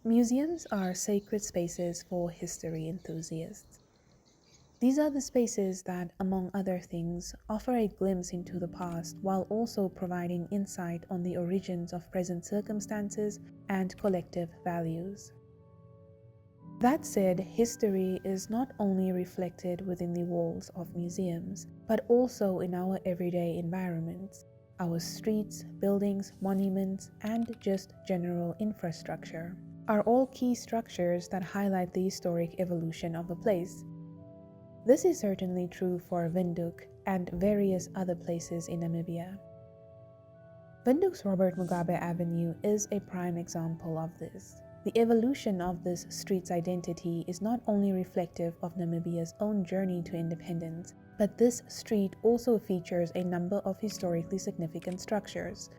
Museums are sacred spaces for history enthusiasts. These are the spaces that, among other things, offer a glimpse into the past while also providing insight on the origins of present circumstances and collective values. That said, history is not only reflected within the walls of museums, but also in our everyday environments, our streets, buildings, monuments, and just general infrastructure are all key structures that highlight the historic evolution of a place. This is certainly true for Windhoek and various other places in Namibia. Windhoek's Robert Mugabe Avenue is a prime example of this. The evolution of this street's identity is not only reflective of Namibia's own journey to independence, but this street also features a number of historically significant structures.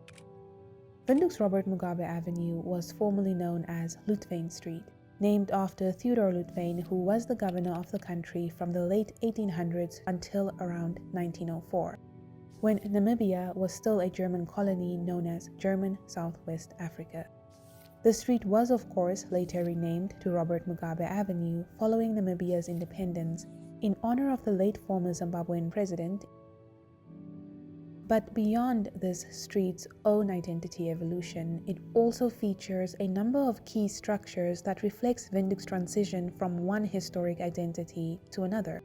Windhoek's Robert Mugabe Avenue was formerly known as Lutvane Street, named after Theodore Lutvane, who was the governor of the country from the late 1800s until around 1904, when Namibia was still a German colony known as German Southwest Africa. The street was, of course, later renamed to Robert Mugabe Avenue following Namibia's independence in honor of the late former Zimbabwean president. But beyond this street's own identity evolution, it also features a number of key structures that reflects Windhoek's transition from one historic identity to another.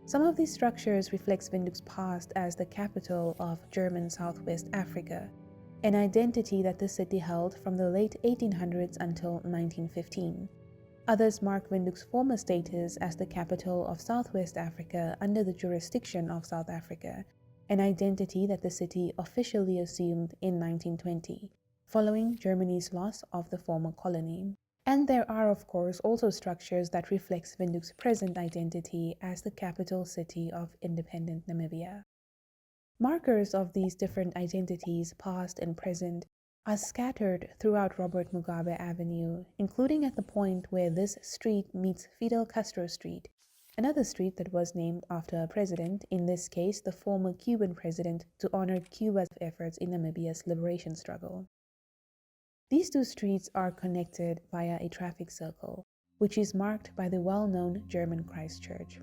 Some of these structures reflects Windhoek's past as the capital of German Southwest Africa, an identity that the city held from the late 1800s until 1915. Others mark Windhoek's former status as the capital of Southwest Africa under the jurisdiction of South Africa, an identity that the city officially assumed in 1920, following Germany's loss of the former colony. And there are, of course, also structures that reflect Windhoek's present identity as the capital city of independent Namibia. Markers of these different identities, past and present, are scattered throughout Robert Mugabe Avenue, including at the point where this street meets Fidel Castro Street, another street that was named after a president, in this case the former Cuban president, to honor Cuba's efforts in Namibia's liberation struggle. These two streets are connected via a traffic circle, which is marked by the well-known German Christchurch.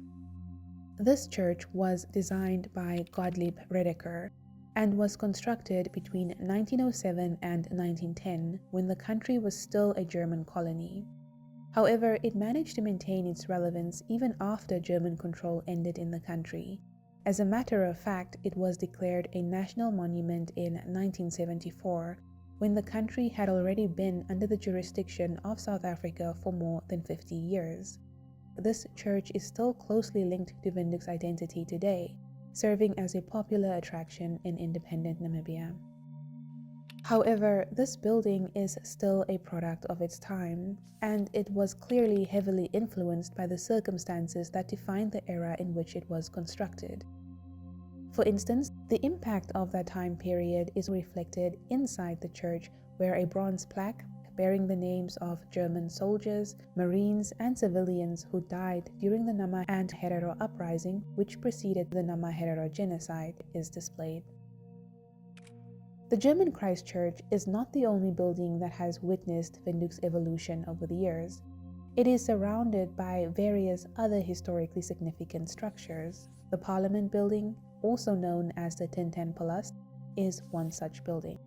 This church was designed by Gottlieb Redeker and was constructed between 1907 and 1910 when the country was still a German colony. However, it managed to maintain its relevance even after German control ended in the country. As a matter of fact, it was declared a national monument in 1974 when the country had already been under the jurisdiction of South Africa for more than 50 years. This church is still closely linked to Windhoek's identity today, serving as a popular attraction in independent Namibia. However, this building is still a product of its time, and it was clearly heavily influenced by the circumstances that defined the era in which it was constructed. For instance, the impact of that time period is reflected inside the church, where a bronze plaque bearing the names of German soldiers, Marines, and civilians who died during the Nama-Herero uprising, which preceded the Nama-Herero Genocide, is displayed. The German Christchurch is not the only building that has witnessed Windhoek's evolution over the years. It is surrounded by various other historically significant structures. The Parliament building, also known as the Tintenpalast, is one such building.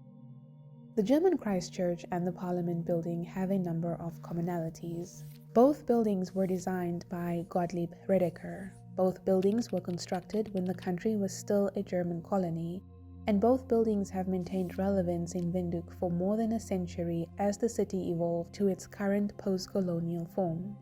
The German Christchurch and the Parliament building have a number of commonalities. Both buildings were designed by Gottlieb Redeker. Both buildings were constructed when the country was still a German colony, and both buildings have maintained relevance in Windhoek for more than a century as the city evolved to its current post-colonial form.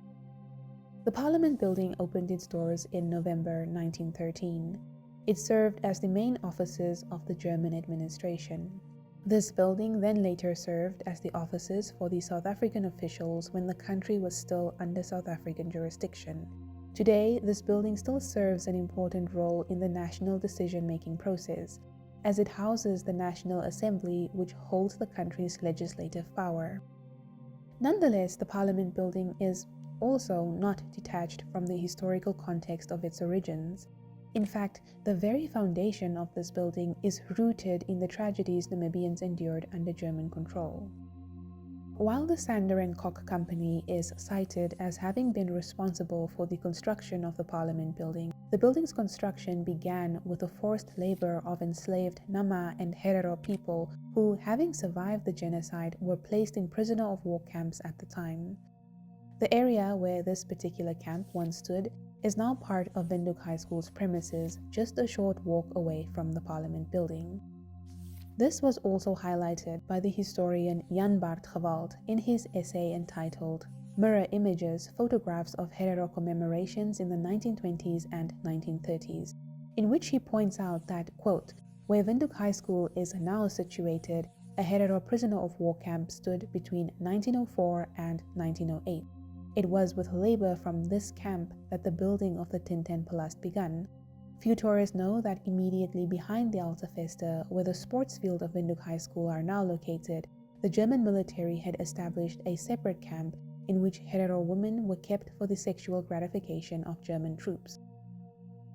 The Parliament building opened its doors in November 1913. It served as the main offices of the German administration. This building then later served as the offices for the South African officials when the country was still under South African jurisdiction. Today, this building still serves an important role in the national decision-making process, as it houses the National Assembly, which holds the country's legislative power. Nonetheless, the Parliament building is also not detached from the historical context of its origins. In fact, the very foundation of this building is rooted in the tragedies Namibians endured under German control. While the Sander and Koch Company is cited as having been responsible for the construction of the Parliament building, the building's construction began with the forced labor of enslaved Nama-Herero people who, having survived the genocide, were placed in prisoner of war camps at the time. The area where this particular camp once stood is now part of Windhoek High School's premises, just a short walk away from the Parliament building. This was also highlighted by the historian Jan Bart Gewalt in his essay entitled Mirror Images, Photographs of Herero Commemorations in the 1920s and 1930s, in which he points out that, quote, where Windhoek High School is now situated, a Herero prisoner of war camp stood between 1904 and 1908. It was with labor from this camp that the building of the Tintenpalast began. Few tourists know that immediately behind the Alte Feste, where the sports field of Windhoek High School are now located, the German military had established a separate camp in which Herero women were kept for the sexual gratification of German troops.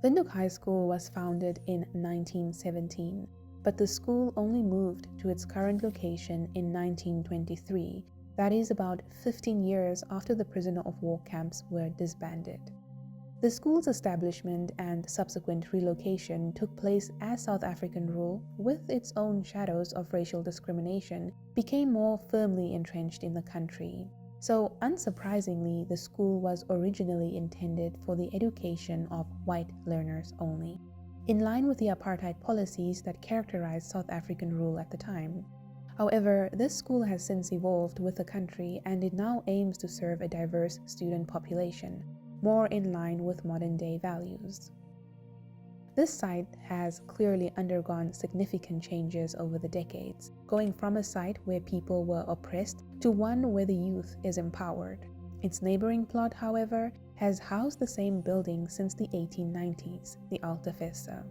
Windhoek High School was founded in 1917, but the school only moved to its current location in 1923, that is about 15 years after the prisoner of war camps were disbanded. The school's establishment and subsequent relocation took place as South African rule, with its own shadows of racial discrimination, became more firmly entrenched in the country. So, unsurprisingly, the school was originally intended for the education of white learners only, in line with the apartheid policies that characterized South African rule at the time. However, this school has since evolved with the country, and it now aims to serve a diverse student population, more in line with modern-day values. This site has clearly undergone significant changes over the decades, going from a site where people were oppressed to one where the youth is empowered. Its neighboring plot, however, has housed the same building since the 1890s, the Alte Feste.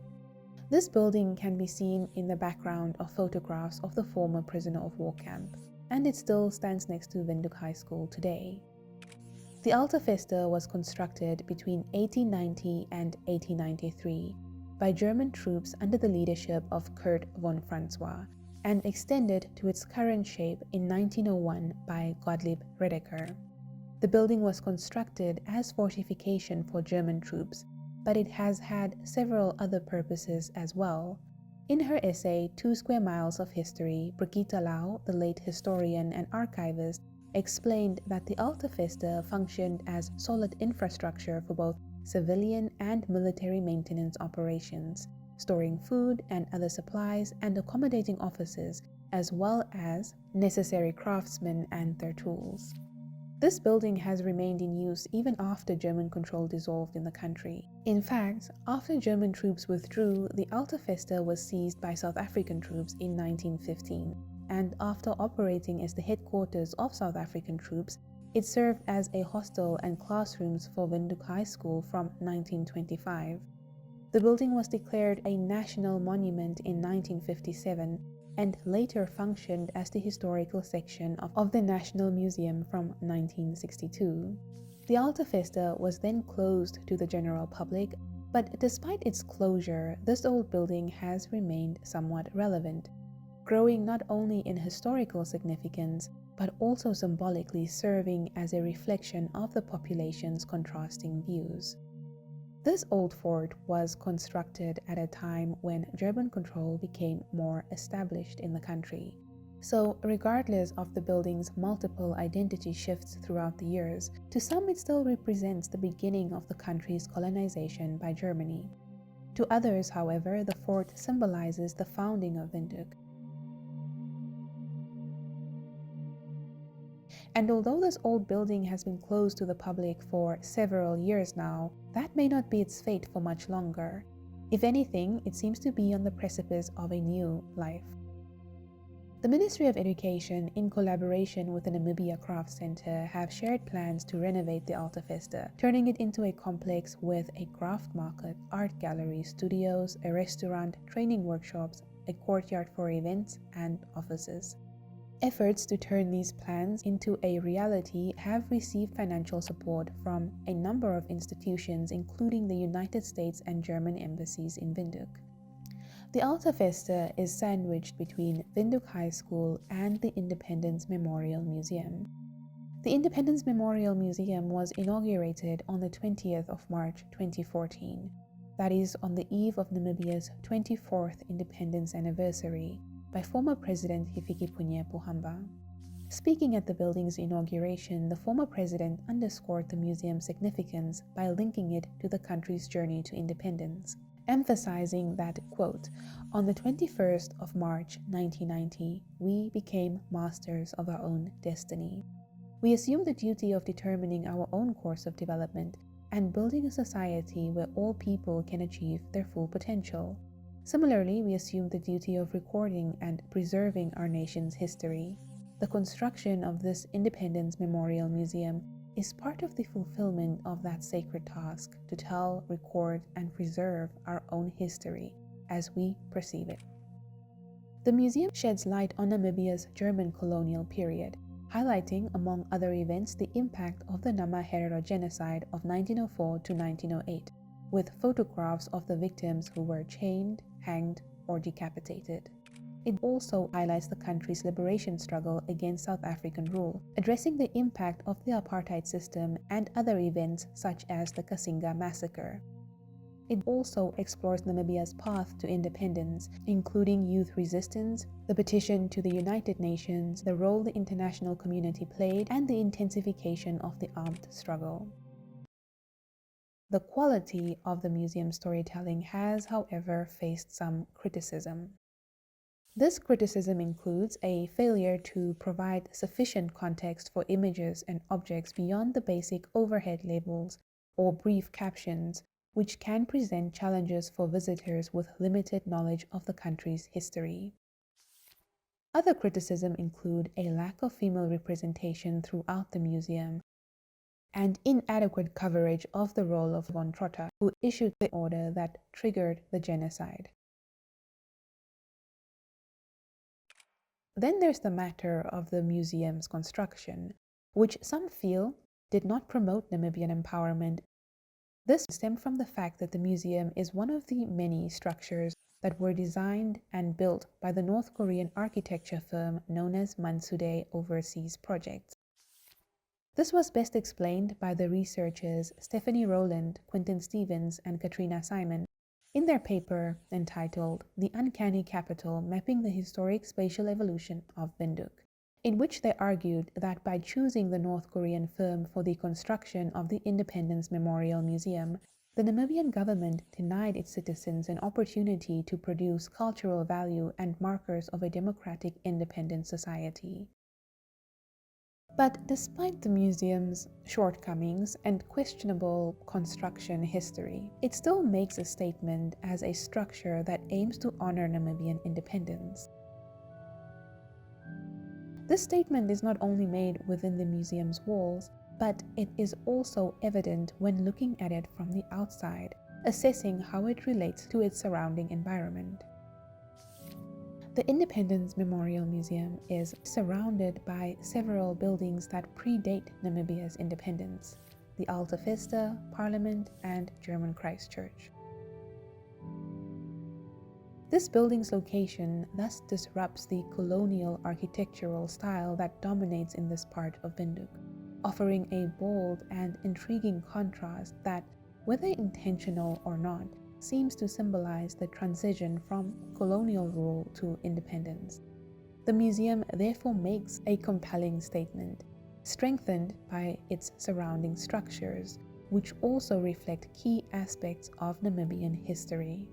This building can be seen in the background of photographs of the former prisoner of war camp, and it still stands next to Windhoek High School today. The Alte Feste was constructed between 1890 and 1893 by German troops under the leadership of Kurt von Francois, and extended to its current shape in 1901 by Gottlieb Redeker. The building was constructed as fortification for German troops, but it has had several other purposes as well. In her essay, 2 Square Miles of History, Brigitte Lau, the late historian and archivist, explained that the Alte Feste functioned as solid infrastructure for both civilian and military maintenance operations, storing food and other supplies and accommodating officers, as well as necessary craftsmen and their tools. This building has remained in use even after German control dissolved in the country. In fact, after German troops withdrew, the Alte Feste was seized by South African troops in 1915. And after operating as the headquarters of South African troops, it served as a hostel and classrooms for Windhoek High School from 1925. The building was declared a national monument in 1957 and later functioned as the historical section of the National Museum from 1962. The Alte Feste was then closed to the general public, but despite its closure, this old building has remained somewhat relevant, growing not only in historical significance, but also symbolically serving as a reflection of the population's contrasting views. This old fort was constructed at a time when German control became more established in the country. So, regardless of the building's multiple identity shifts throughout the years, to some it still represents the beginning of the country's colonization by Germany. To others, however, the fort symbolizes the founding of Windhoek. And although this old building has been closed to the public for several years now, that may not be its fate for much longer. If anything, it seems to be on the precipice of a new life. The Ministry of Education, in collaboration with the Namibia Craft Center, have shared plans to renovate the Alte Feste, turning it into a complex with a craft market, art gallery, studios, a restaurant, training workshops, a courtyard for events, and offices. Efforts to turn these plans into a reality have received financial support from a number of institutions, including the United States and German embassies in Windhoek. The Alte Feste is sandwiched between Windhoek High School and the Independence Memorial Museum. The Independence Memorial Museum was inaugurated on the 20th of March 2014, that is, on the eve of Namibia's 24th independence anniversary, by former President Hifikepunye Pohamba. Speaking at the building's inauguration, the former president underscored the museum's significance by linking it to the country's journey to independence, emphasizing that, quote, "On the 21st of March 1990, we became masters of our own destiny. We assumed the duty of determining our own course of development and building a society where all people can achieve their full potential. Similarly, we assumed the duty of recording and preserving our nation's history. The construction of this Independence Memorial Museum is part of the fulfillment of that sacred task to tell, record, and preserve our own history as we perceive it." The museum sheds light on Namibia's German colonial period, highlighting, among other events, the impact of the Nama-Herero Genocide of 1904 to 1908, with photographs of the victims who were chained, hanged, or decapitated. It also highlights the country's liberation struggle against South African rule, addressing the impact of the apartheid system and other events such as the Kasinga massacre. It also explores Namibia's path to independence, including youth resistance, the petition to the United Nations, the role the international community played, and the intensification of the armed struggle. The quality of the museum's storytelling has, however, faced some criticism. This criticism includes a failure to provide sufficient context for images and objects beyond the basic overhead labels or brief captions, which can present challenges for visitors with limited knowledge of the country's history. Other criticism include a lack of female representation throughout the museum and inadequate coverage of the role of von Trotta, who issued the order that triggered the genocide. Then there's the matter of the museum's construction, which some feel did not promote Namibian empowerment. This stemmed from the fact that the museum is one of the many structures that were designed and built by the North Korean architecture firm known as Mansudae Overseas Projects. This was best explained by the researchers Stephanie Rowland, Quentin Stevens, and Katrina Simon in their paper entitled "The Uncanny Capital: Mapping the Historic Spatial Evolution of Windhoek," in which they argued that by choosing the North Korean firm for the construction of the Independence Memorial Museum, the Namibian government denied its citizens an opportunity to produce cultural value and markers of a democratic independent society. But despite the museum's shortcomings and questionable construction history, it still makes a statement as a structure that aims to honor Namibian independence. This statement is not only made within the museum's walls, but it is also evident when looking at it from the outside, assessing how it relates to its surrounding environment. The Independence Memorial Museum is surrounded by several buildings that predate Namibia's independence: the Alte Feste, Parliament, and German Christchurch. This building's location thus disrupts the colonial architectural style that dominates in this part of Windhoek, offering a bold and intriguing contrast that, whether intentional or not, seems to symbolize the transition from colonial rule to independence. The museum therefore makes a compelling statement, strengthened by its surrounding structures, which also reflect key aspects of Namibian history.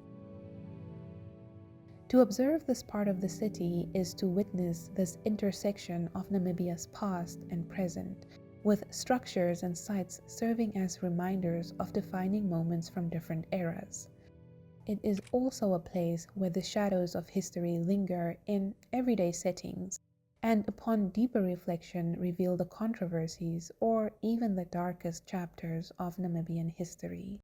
To observe this part of the city is to witness this intersection of Namibia's past and present, with structures and sites serving as reminders of defining moments from different eras. It is also a place where the shadows of history linger in everyday settings, and upon deeper reflection reveal the controversies or even the darkest chapters of Namibian history.